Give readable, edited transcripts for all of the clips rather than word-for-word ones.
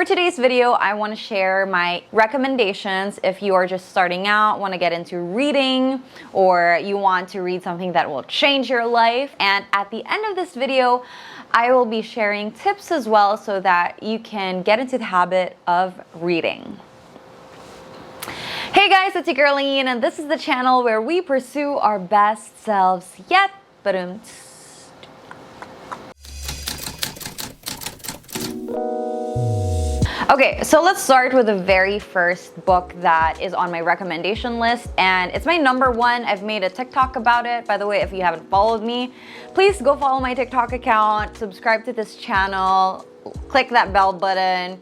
for today's video, I want to share my recommendations if you are just starting out, want to get into reading, or you want to read something that will change your life. And at the end of this video, I will be sharing tips as well so that you can get into the habit of reading. Hey guys, it's your girl Ian, and this is the channel where we pursue our best selves yet. Okay, so let's start with the very first book that is on my recommendation list, and it's my number one. I've made a TikTok about it. By the way, if you haven't followed me, please go follow my TikTok account, subscribe to this channel, click that bell button,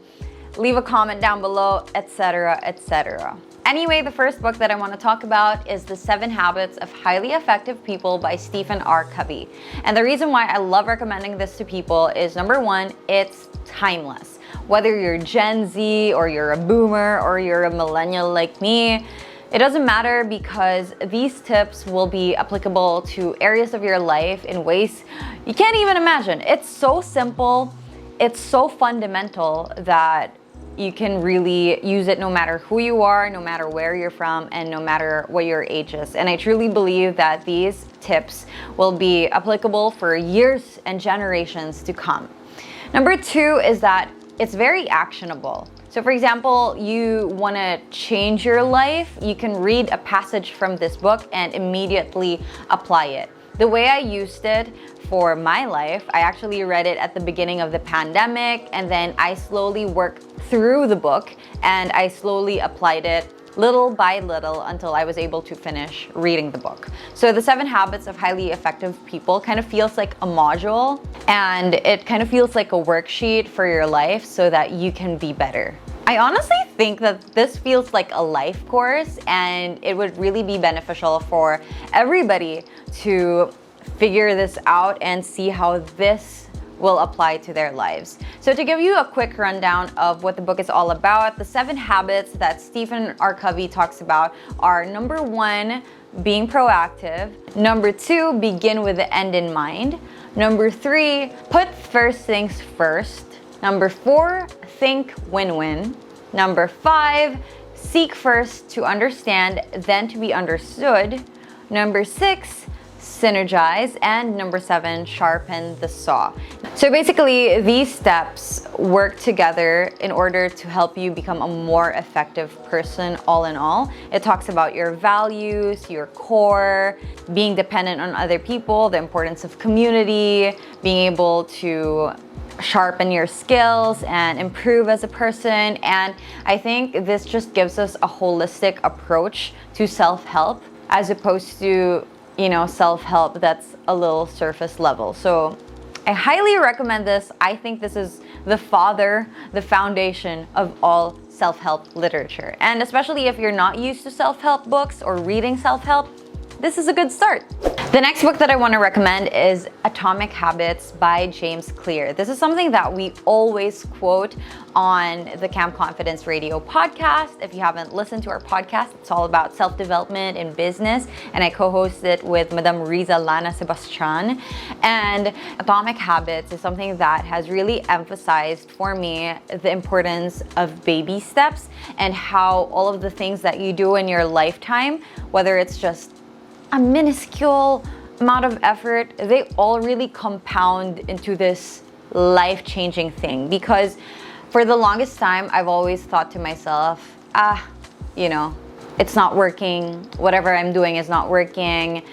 leave a comment down below, etc., etc. Anyway, the first book that I want to talk about is The 7 Habits of Highly Effective People by Stephen R. Covey. And the reason why I love recommending this to people is, number one, it's timeless. Whether you're Gen Z or you're a boomer or you're a millennial like me, it doesn't matter because these tips will be applicable to areas of your life in ways you can't even imagine. It's so simple, it's so fundamental that you can really use it no matter who you are, no matter where you're from, and no matter what your age is. And I truly believe that these tips will be applicable for years and generations to come. Number two is that it's very actionable. So for example, you want to change your life, you can read a passage from this book and immediately apply it. The way I used it for my life, I actually read it at the beginning of the pandemic, and then I slowly worked through the book and I slowly applied it little by little until I was able to finish reading the book. So The 7 Habits of Highly Effective People kind of feels like a module, and it kind of feels like a worksheet for your life so that you can be better. I honestly think that this feels like a life course, and it would really be beneficial for everybody to figure this out and see how this will apply to their lives. So to give you a quick rundown of what the book is all about, the 7 habits that Stephen R. Covey talks about are: number 1, being proactive; number 2, begin with the end in mind; number 3, put first things first; number 4, think win-win; number 5, seek first to understand, then to be understood; number 6, synergize; and number 7, sharpen the saw. So basically, these steps work together in order to help you become a more effective person all in all. It talks about your values, your core, being dependent on other people, the importance of community, being able to sharpen your skills and improve as a person. And I think this just gives us a holistic approach to self-help as opposed to self-help that's a little surface level. So I highly recommend this. I think this is the foundation of all self-help literature. And especially if you're not used to self-help books or reading self-help, this is a good start. The next book that I want to recommend is Atomic Habits by James Clear. This is something that we always quote on the Camp Confidence Radio podcast. If you haven't listened to our podcast, it's all about self-development in business, and I co-host it with Madam Riza Lana Sebastian. And Atomic Habits is something that has really emphasized for me the importance of baby steps and how all of the things that you do in your lifetime, whether it's just a minuscule amount of effort, they all really compound into this life-changing thing. Because for the longest time, I've always thought to myself, it's not working, whatever I'm doing is not working,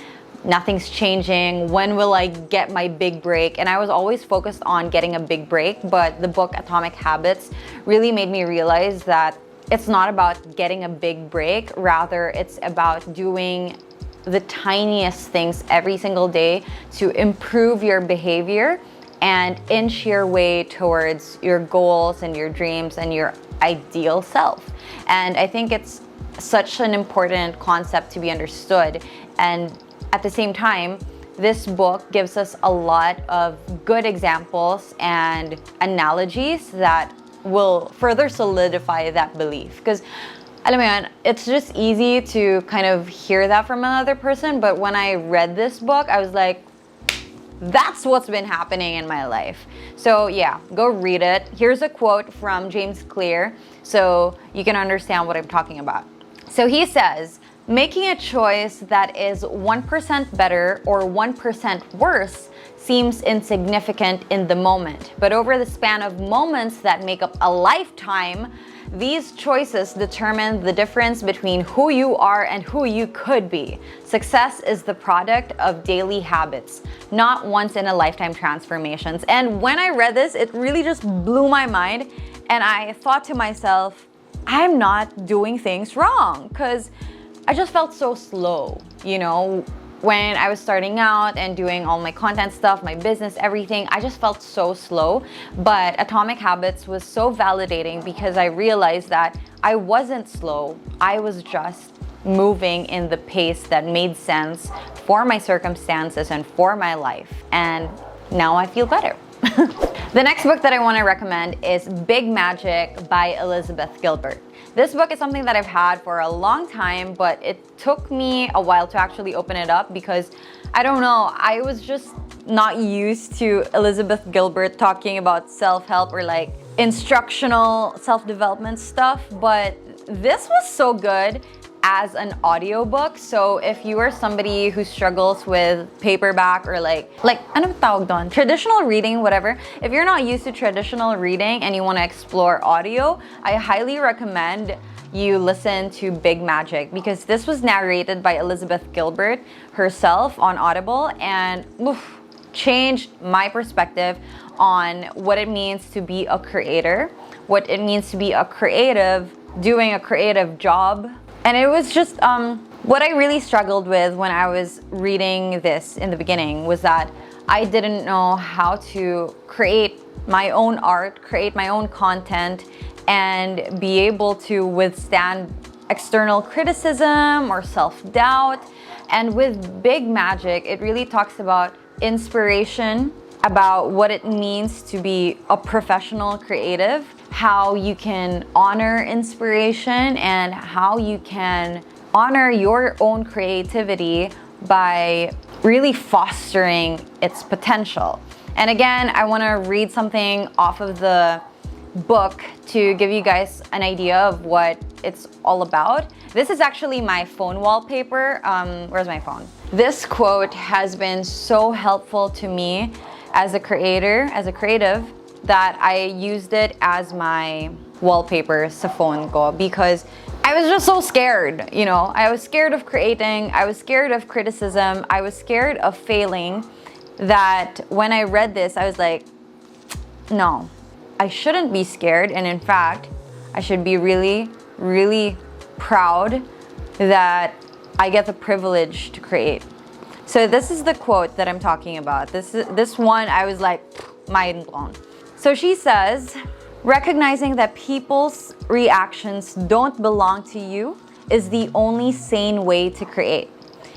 nothing's changing, when will I get my big break? And I was always focused on getting a big break, but the book Atomic Habits really made me realize that it's not about getting a big break, rather it's about doing the tiniest things every single day to improve your behavior and inch your way towards your goals and your dreams and your ideal self. And I think it's such an important concept to be understood. And at the same time, this book gives us a lot of good examples and analogies that will further solidify that belief. Because alam mo yan, it's just easy to kind of hear that from another person, but when I read this book, I was like, That's what's been happening in my life. So yeah, go read it. Here's a quote from James Clear so you can understand what I'm talking about. So he says, making a choice that is 1% better or 1% worse seems insignificant in the moment. But over the span of moments that make up a lifetime, these choices determine the difference between who you are and who you could be. Success is the product of daily habits, not once in a lifetime transformations. And when I read this, it really just blew my mind. And I thought to myself, I'm not doing things wrong, because I just felt so slow, you know? When I was starting out and doing all my content stuff, my business, everything, I just felt so slow. But Atomic Habits was so validating because I realized that I wasn't slow. I was just moving in the pace that made sense for my circumstances and for my life. And now I feel better. The next book that I want to recommend is Big Magic by Elizabeth Gilbert. This book is something that I've had for a long time, but it took me a while to actually open it up because, I don't know, I was just not used to Elizabeth Gilbert talking about self-help or like instructional self-development stuff, but this was so good as an audiobook. So if you are somebody who struggles with paperback or like anong tawag doon? Traditional reading, whatever. If you're not used to traditional reading and you want to explore audio, I highly recommend you listen to Big Magic because this was narrated by Elizabeth Gilbert herself on Audible and changed my perspective on what it means to be a creator, what it means to be a creative, doing a creative job. And it was just what I really struggled with when I was reading this in the beginning was that I didn't know how to create my own art, create my own content, and be able to withstand external criticism or self-doubt. And with Big Magic, it really talks about inspiration, about what it means to be a professional creative, how you can honor inspiration, and how you can honor your own creativity by really fostering its potential. And again, I want to read something off of the book to give you guys an idea of what it's all about. This is actually my phone wallpaper. Where's my phone? This quote has been so helpful to me as a creator, as a creative, that I used it as my wallpaper sa phone ko because I was just so scared, you know. I was scared of creating, I was scared of criticism, I was scared of failing, that when I read this, I was like, no, I shouldn't be scared. And in fact, I should be really, really proud that I get the privilege to create. So this is the quote that I'm talking about. This one, I was like, mind blown. So she says, recognizing that people's reactions don't belong to you is the only sane way to create.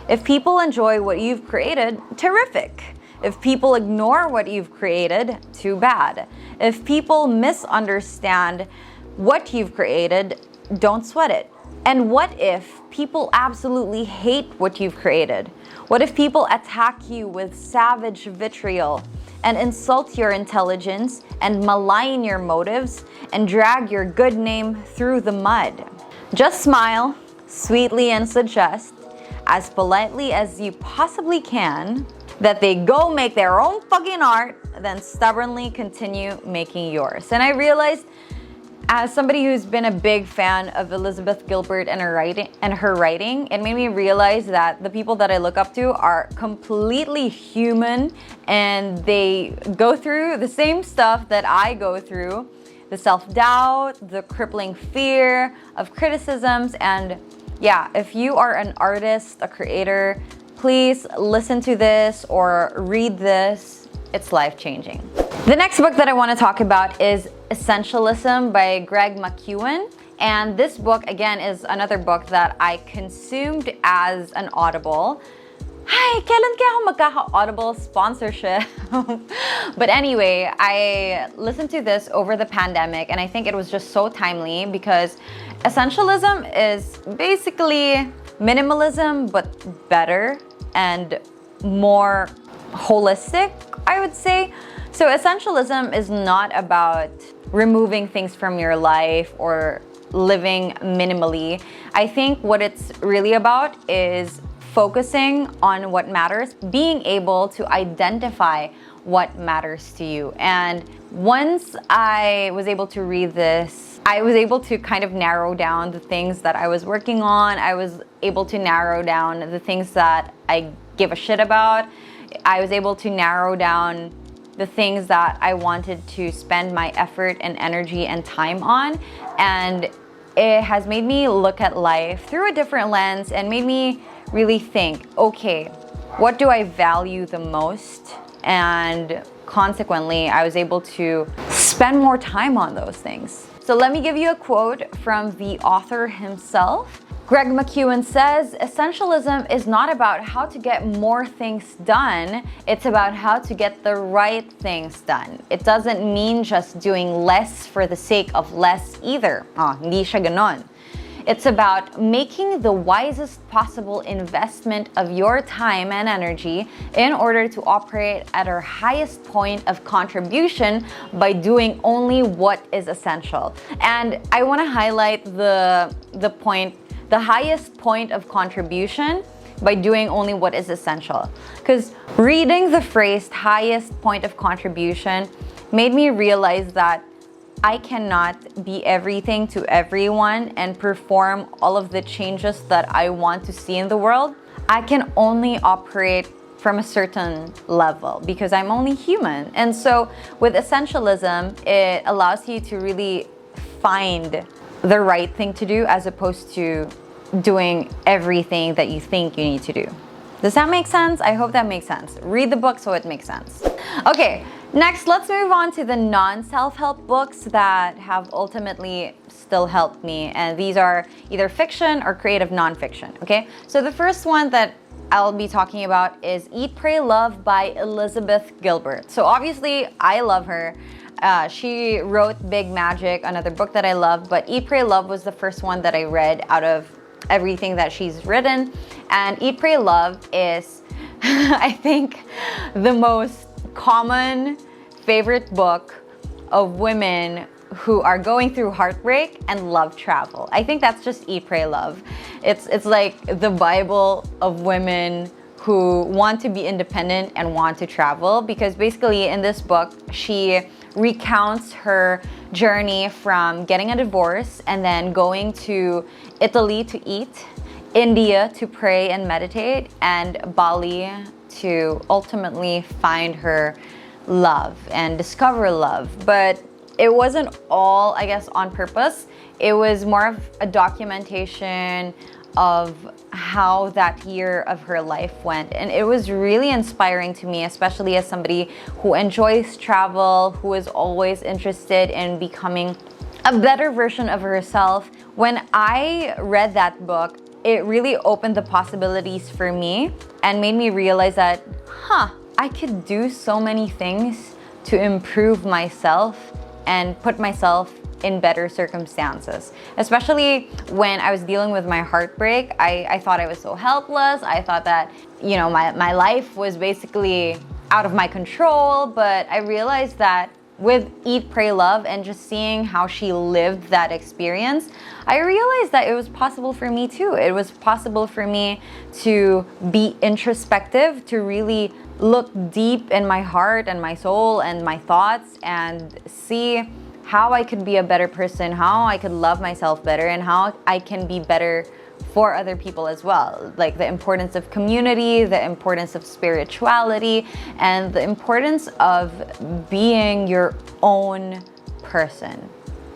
If people enjoy what you've created, terrific. If people ignore what you've created, too bad. If people misunderstand what you've created, don't sweat it. And what if people absolutely hate what you've created? What if people attack you with savage vitriol and insult your intelligence and malign your motives and drag your good name through the mud? Just smile sweetly and suggest, as politely as you possibly can, that they go make their own fucking art, then stubbornly continue making yours. And I realized, as somebody who's been a big fan of Elizabeth Gilbert and her writing, it made me realize that the people that I look up to are completely human and they go through the same stuff that I go through, the self-doubt, the crippling fear of criticisms. And yeah, if you are an artist, a creator, please listen to this or read this. It's life-changing. The next book that I want to talk about is Essentialism by McKeown. And this book, again, is another book that I consumed as an Audible. Hi, kailan kaya ako magkaka-Audible sponsorship? But anyway, I listened to this over the pandemic and I think it was just so timely because Essentialism is basically minimalism but better and more holistic, I would say. So essentialism is not about removing things from your life or living minimally. I think what it's really about is focusing on what matters, being able to identify what matters to you. And once I was able to read this, I was able to kind of narrow down the things that I was working on. I was able to narrow down the things that I give a shit about. I was able to narrow down the things that I wanted to spend my effort and energy and time on. And it has made me look at life through a different lens and made me really think, okay, what do I value the most? And consequently, I was able to spend more time on those things. So let me give you a quote from the author himself. Greg McKeown says, "Essentialism is not about how to get more things done, it's about how to get the right things done. It doesn't mean just doing less for the sake of less either." Hindi siya ganon. It's about making the wisest possible investment of your time and energy in order to operate at our highest point of contribution by doing only what is essential. And I want to highlight the point, the highest point of contribution by doing only what is essential. Because reading the phrase highest point of contribution made me realize that I cannot be everything to everyone and perform all of the changes that I want to see in the world. I can only operate from a certain level because I'm only human. And so with essentialism, it allows you to really find the right thing to do as opposed to doing everything that you think you need to do. Does that make sense? I hope that makes sense. Read the book so it makes sense. Okay, next let's move on to the non-self-help books that have ultimately still helped me. And these are either fiction or creative nonfiction, okay? So the first one that I'll be talking about is Eat, Pray, Love by Elizabeth Gilbert. So obviously I love her. She wrote Big Magic, another book that I love, but Eat, Pray, Love was the first one that I read out of everything that she's written. And Eat, Pray, Love is, I think, the most common favorite book of women who are going through heartbreak and love travel. I think that's just Eat, Pray, Love. It's like the Bible of women who want to be independent and want to travel, because basically in this book, she recounts her journey from getting a divorce and then going to Italy to eat, India to pray and meditate, and Bali to ultimately find her love and discover love. But it wasn't all, I guess, on purpose. It was more of a documentation of how that year of her life went. And it was really inspiring to me, especially as somebody who enjoys travel, who is always interested in becoming a better version of herself. When I read that book, it really opened the possibilities for me and made me realize that, I could do so many things to improve myself and put myself in better circumstances. Especially when I was dealing with my heartbreak, I thought I was so helpless. I thought that, my life was basically out of my control, but I realized that with Eat, Pray, Love and just seeing how she lived that experience, I realized that it was possible for me too. It was possible for me to be introspective, to really look deep in my heart and my soul and my thoughts and see how I could be a better person, how I could love myself better, and how I can be better for other people as well. Like the importance of community, the importance of spirituality, and the importance of being your own person.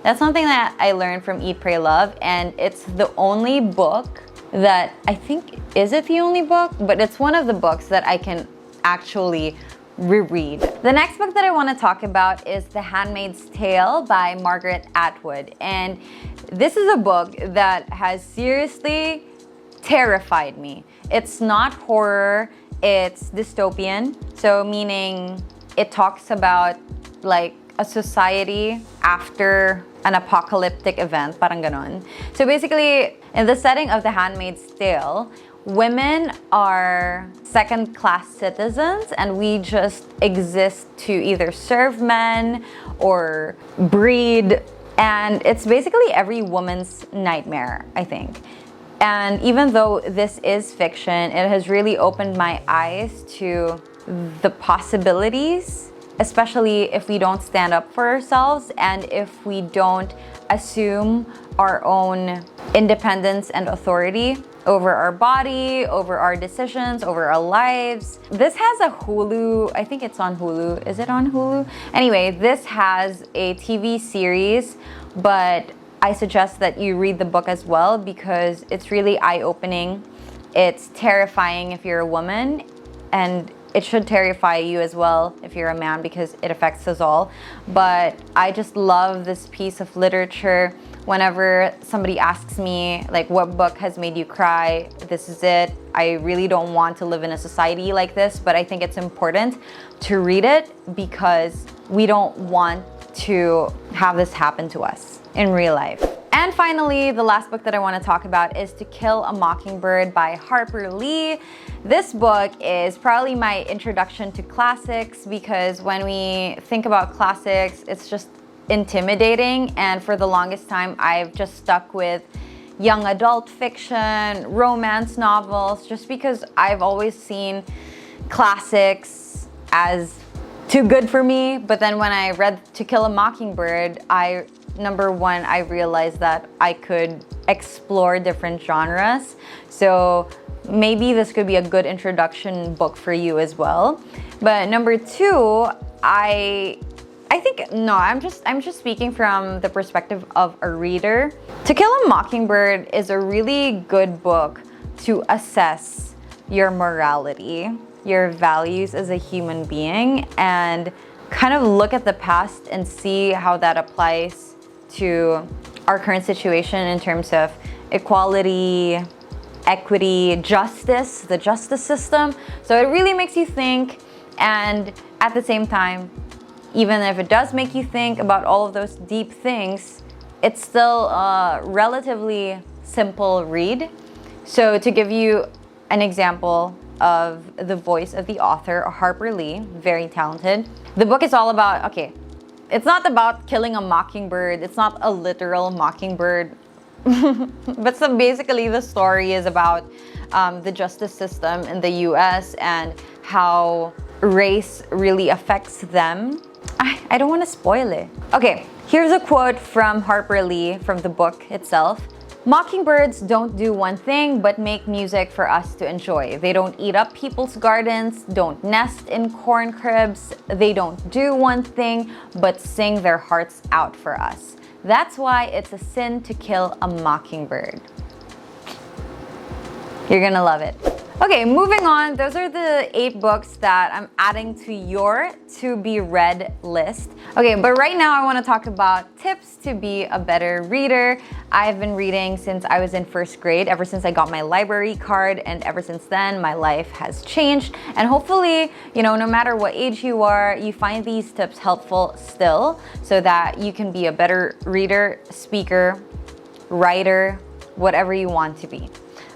That's something that I learned from Eat, Pray, Love, and it's the only book that I think, is it the only book? But it's one of the books that I can actually reread. The next book that I want to talk about is The Handmaid's Tale by Margaret Atwood. And this is a book that has seriously terrified me. It's not horror, it's dystopian. So meaning it talks about like a society after an apocalyptic event, parang ganon. So basically, in the setting of The Handmaid's Tale, women are second-class citizens and we just exist to either serve men or breed. And it's basically every woman's nightmare, I think. And even though this is fiction, it has really opened my eyes to the possibilities, especially if we don't stand up for ourselves and if we don't assume our own independence and authority over our body, over our decisions, over our lives. This has a Hulu, I think it's on Hulu. Is it on Hulu? Anyway, this has a TV series, but I suggest that you read the book as well because it's really eye-opening. It's terrifying if you're a woman, and it should terrify you as well if you're a man because it affects us all. But I just love this piece of literature. Whenever somebody asks me, like, what book has made you cry, this is it. I really don't want to live in a society like this, but I think it's important to read it because we don't want to have this happen to us in real life. And finally, the last book that I want to talk about is To Kill a Mockingbird by Harper Lee. This book is probably my introduction to classics because when we think about classics, it's just intimidating, and for the longest time I've just stuck with young adult fiction, romance novels, just because I've always seen classics as too good for me. But then when I read To Kill a Mockingbird, number one, I realized that I could explore different genres. So maybe this could be a good introduction book for you as well. But number two, I think, no, I'm just speaking from the perspective of a reader. To Kill a Mockingbird is a really good book to assess your morality, your values as a human being, and kind of look at the past and see how that applies to our current situation in terms of equality, equity, justice, the justice system. So it really makes you think, and at the same time, even if it does make you think about all of those deep things, it's still a relatively simple read. So to give you an example of the voice of the author, Harper Lee, very talented. The book is all about, okay, it's not about killing a mockingbird. It's not a literal mockingbird. But so basically the story is about the justice system in the US and how race really affects them. I don't want to spoil it. Okay, here's a quote from Harper Lee from the book itself. Mockingbirds don't do one thing but make music for us to enjoy. They don't eat up people's gardens, don't nest in corn cribs. They don't do one thing but sing their hearts out for us. That's why it's a sin to kill a mockingbird. You're gonna love it. Okay, moving on. Those are the 8 books that I'm adding to your to-be-read list. Okay, but right now I want to talk about tips to be a better reader. I've been reading since I was in 1st grade, ever since I got my library card, and ever since then my life has changed. And hopefully, no matter what age you are, you find these tips helpful still so that you can be a better reader, speaker, writer, whatever you want to be.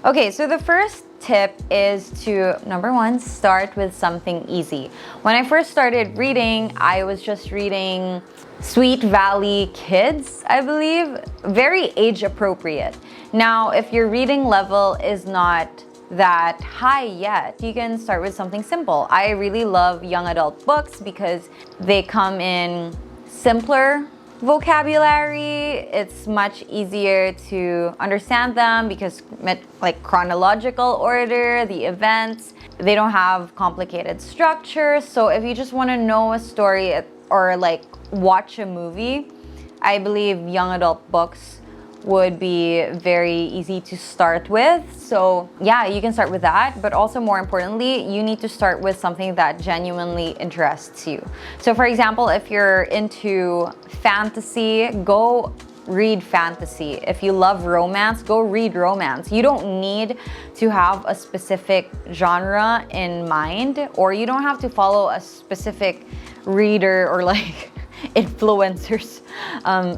Okay, so the first tip is to, number 1, start with something easy. When I first started reading, I was just reading Sweet Valley Kids, I believe, very age appropriate. Now, if your reading level is not that high yet, you can start with something simple. I really love young adult books because they come in simpler vocabulary. It's much easier to understand them because like chronological order, the events, they don't have complicated structure. So if you just want to know a story or like watch a movie, I believe young adult books would be very easy to start with. So yeah, you can start with that, but also more importantly, you need to start with something that genuinely interests you. So for example, if you're into fantasy, go read fantasy. If you love romance, go read romance. You don't need to have a specific genre in mind, or you don't have to follow a specific reader or like influencers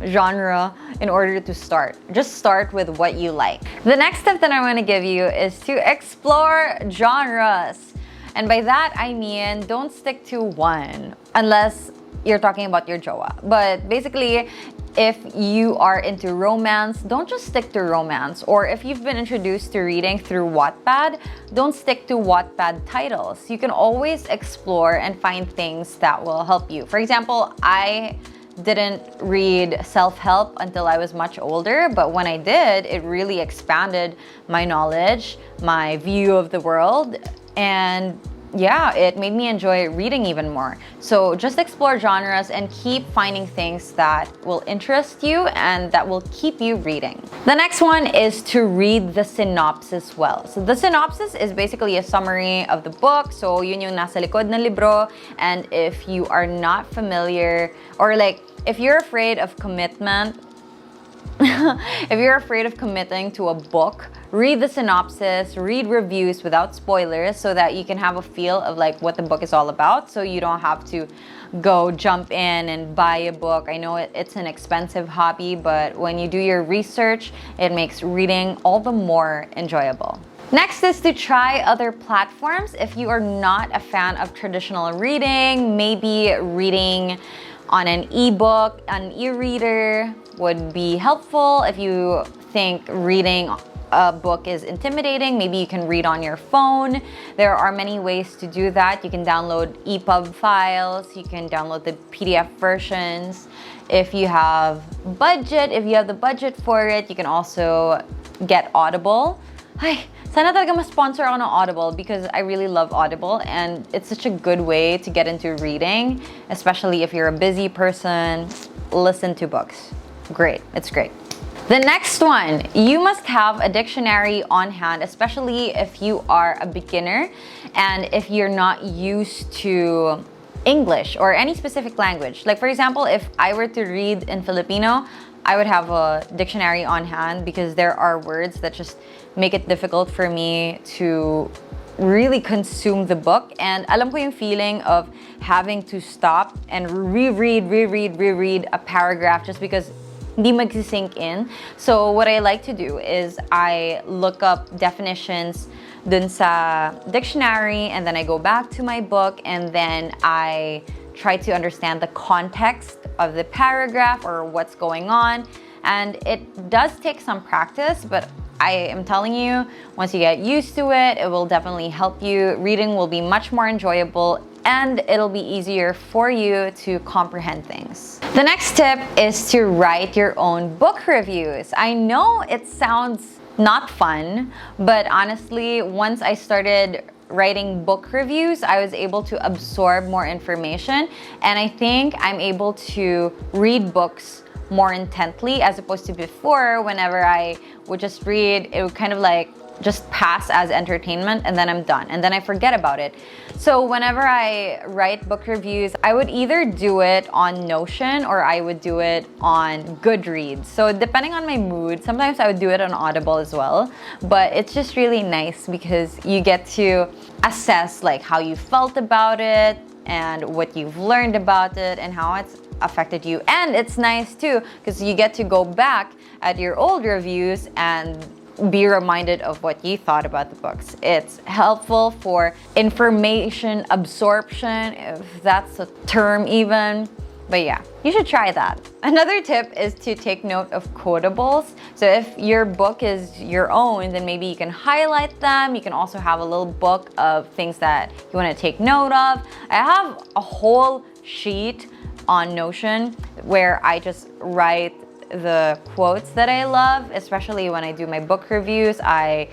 genre in order to start. Just start with what you like. The next tip that I'm going to give you is to explore genres. And by that, I mean, don't stick to one unless you're talking about your jowa. But basically, if you are into romance, don't just stick to romance. Or if you've been introduced to reading through Wattpad, don't stick to Wattpad titles. You can always explore and find things that will help you. For example, I didn't read self-help until I was much older, but when I did, it really expanded my knowledge, my view of the world, and yeah, it made me enjoy reading even more. So just explore genres and keep finding things that will interest you and that will keep you reading. The next one is to read the synopsis well. So the synopsis is basically a summary of the book. So yun yung nasa likod ng libro. And if you are not familiar, or like if you're afraid of commitment, if you're afraid of committing to a book, read the synopsis, read reviews without spoilers so that you can have a feel of like what the book is all about, so you don't have to go jump in and buy a book. I know it's an expensive hobby, but when you do your research, it makes reading all the more enjoyable. Next is to try other platforms. If you are not a fan of traditional reading, maybe reading on an ebook, an e-reader would be helpful. If you think reading a book is intimidating, maybe you can read on your phone. There are many ways to do that. You can download EPUB files, you can download the PDF versions. If you have the budget for it, you can also get Audible. Ay, sana talaga ma-sponsor ako ng Audible because I really love Audible and it's such a good way to get into reading, especially if you're a busy person. Listen to books. Great, it's great. The next one, you must have a dictionary on hand, especially if you are a beginner and if you're not used to English or any specific language. Like for example, if I were to read in Filipino, I would have a dictionary on hand because there are words that just make it difficult for me to really consume the book. And alam ko yung feeling of having to stop and reread a paragraph just because hindi magsisink in. So what I like to do is I look up definitions dun sa dictionary and then I go back to my book and then I try to understand the context of the paragraph or what's going on. And it does take some practice, but I am telling you, once you get used to it, it will definitely help you. Reading will be much more enjoyable and it'll be easier for you to comprehend things. The next tip is to write your own book reviews. I know it sounds not fun, but honestly, once I started writing book reviews, I was able to absorb more information and I think I'm able to read books more intently as opposed to before. Whenever I would just read, it would kind of like just pass as entertainment and then I'm done and then I forget about it. So whenever I write book reviews, I would either do it on Notion or I would do it on Goodreads. So depending on my mood, sometimes I would do it on Audible as well, but it's just really nice because you get to assess like how you felt about it and what you've learned about it and how it's affected you. And it's nice too because you get to go back at your old reviews and be reminded of what you thought about the books. It's helpful for information absorption, if that's a term even. But yeah, you should try that. Another tip is to take note of quotables. So if your book is your own, then maybe you can highlight them. You can also have a little book of things that you want to take note of. I have a whole sheet on Notion where I just write the quotes that I love, especially when I do my book reviews. I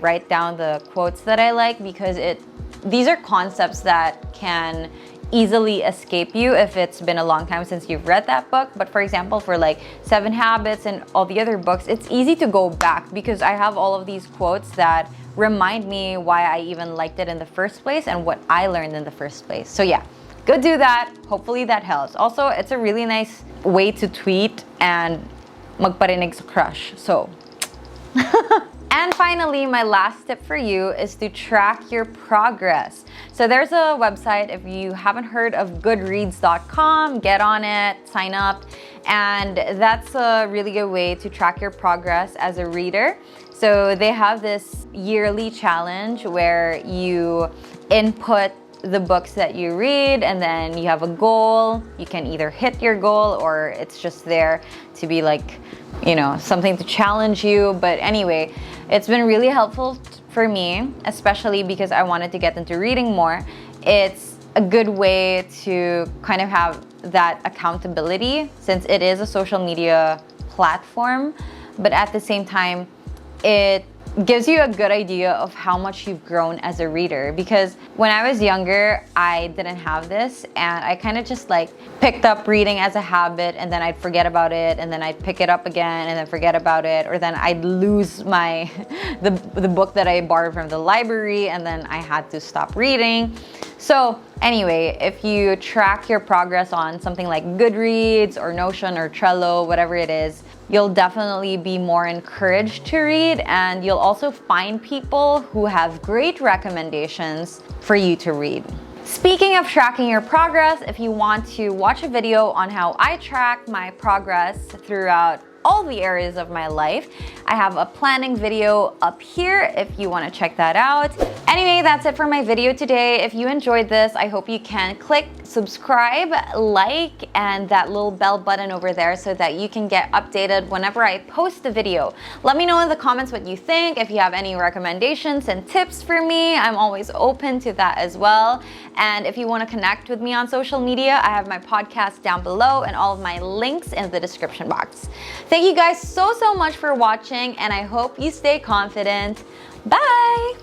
write down the quotes that I like because these are concepts that can easily escape you if it's been a long time since you've read that book. But for example, for like 7 Habits and all the other books, it's easy to go back because I have all of these quotes that remind me why I even liked it in the first place and what I learned in the first place. So yeah, go do that. Hopefully that helps. Also, it's a really nice way to tweet and magparinig sa crush. So And finally, my last tip for you is to track your progress. So there's a website, if you haven't heard of goodreads.com, get on it, sign up, and that's a really good way to track your progress as a reader. So they have this yearly challenge where you input the books that you read, and then you have a goal. You can either hit your goal or it's just there to be like, you know, something to challenge you. But anyway, it's been really helpful for me, especially because I wanted to get into reading more. It's a good way to kind of have that accountability since it is a social media platform, but at the same time, it gives you a good idea of how much you've grown as a reader. Because when I was younger, I didn't have this, and I kind of just like picked up reading as a habit, and then I'd forget about it, and then I'd pick it up again and then forget about it, or then I'd lose my the book that I borrowed from the library, and then I had to stop reading. So anyway, if you track your progress on something like Goodreads or Notion or Trello, whatever it is, you'll definitely be more encouraged to read, and you'll also find people who have great recommendations for you to read. Speaking of tracking your progress, if you want to watch a video on how I track my progress throughout all the areas of my life, I have a planning video up here if you want to check that out. Anyway, that's it for my video today. If you enjoyed this, I hope you can click subscribe, like, and that little bell button over there so that you can get updated whenever I post a video. Let me know in the comments what you think. If you have any recommendations and tips for me, I'm always open to that as well. And if you want to connect with me on social media, I have my podcast down below and all of my links in the description box. Thank you guys so much for watching, and I hope you stay confident. Bye!